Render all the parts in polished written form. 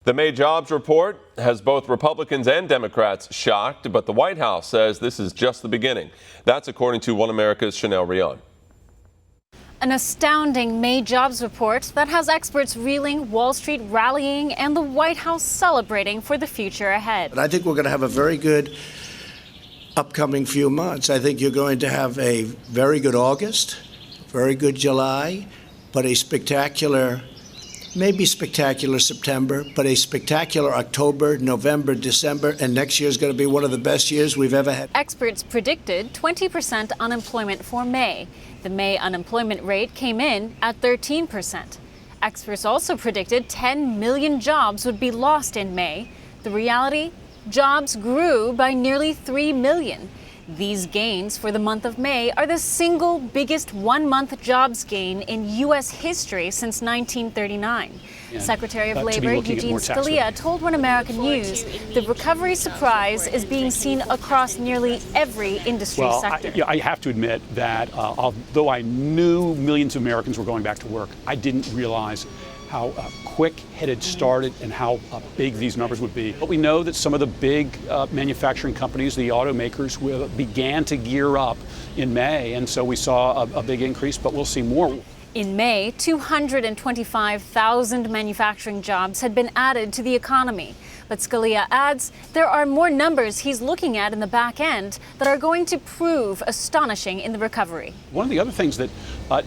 The May jobs report has both Republicans and Democrats shocked, but the White House says this is just the beginning. That's according to One America's Rion. An astounding May jobs report that has experts reeling, Wall Street rallying, and the White House celebrating for the future ahead. I think we're going to have a very good upcoming few months. I think you're going to have a very good August, very good July, but a spectacular, maybe spectacular September, but a spectacular October, November, December, and next year is going to be one of the best years we've ever had. Experts predicted 20% unemployment for May. The May unemployment rate came in at 13%. Experts also predicted 10 million jobs would be lost in May. The reality? Jobs grew by nearly 3 million. These gains for the month of May are the single biggest one-month jobs gain in U.S. history since 1939. Secretary of Labor Eugene Scalia told One American News the recovery surprise is being seen across nearly every industry sector. I have to admit that although I knew millions of Americans were going back to work, I didn't realize how quick it had started and how big these numbers would be. But we know that some of the big manufacturing companies, the automakers, began to gear up in May, and so we saw a big increase, but we'll see more. In May, 225,000 manufacturing jobs had been added to the economy. But Scalia adds there are more numbers he's looking at in the back end that are going to prove astonishing in the recovery. One of the other things that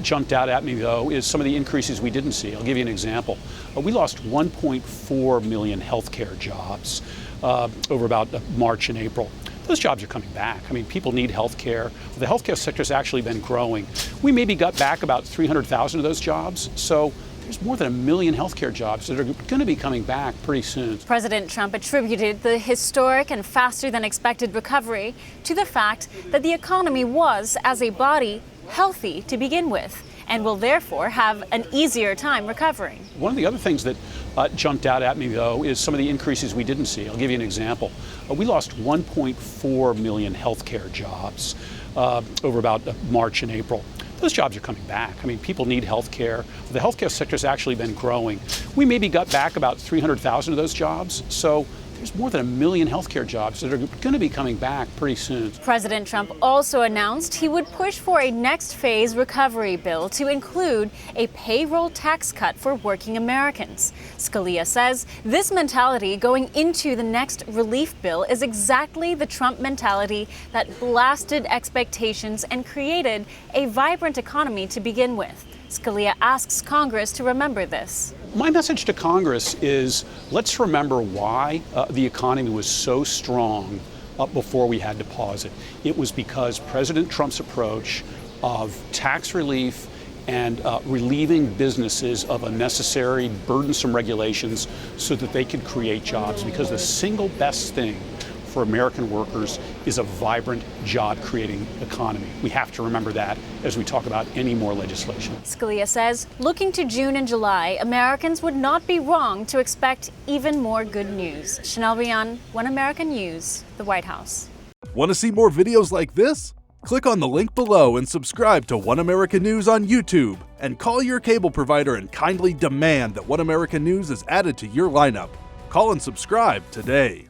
jumped out at me, though, is some of the increases we didn't see. I'll give you an example. We lost 1.4 million healthcare jobs over about March and April. Those jobs are coming back. I mean, people need health care. The healthcare sector has actually been growing. We maybe got back about 300,000 of those jobs. So there's more than 1 million healthcare jobs that are going to be coming back pretty soon. President Trump attributed the historic and faster than expected recovery to the fact that the economy was, as a body, healthy to begin with, and will therefore have an easier time recovering. One of the other things that jumped out at me, though, is some of the increases we didn't see. I'll give you an example. We lost 1.4 million healthcare jobs over about March and April. Those jobs are coming back. I mean, people need health care. The healthcare sector has actually been growing. We maybe got back about 300,000 of those jobs. So there's more than 1 million healthcare jobs that are going to be coming back pretty soon. President Trump also announced he would push for a next phase recovery bill to include a payroll tax cut for working Americans. Scalia says this mentality going into the next relief bill is exactly the Trump mentality that blasted expectations and created a vibrant economy to begin with. Scalia asks Congress to remember this. My message to Congress is let's remember why the economy was so strong before we had to pause it. It was because President Trump's approach of tax relief and relieving businesses of unnecessary, burdensome regulations so that they could create jobs. Because the single best thing for American workers is a vibrant, job-creating economy. We have to remember that as we talk about any more legislation. Scalia says, looking to June and July, Americans would not be wrong to expect even more good news. Rion, One American News, the White House. Want to see more videos like this? Click on the link below and subscribe to One American News on YouTube. And call your cable provider and kindly demand that One American News is added to your lineup. Call and subscribe today.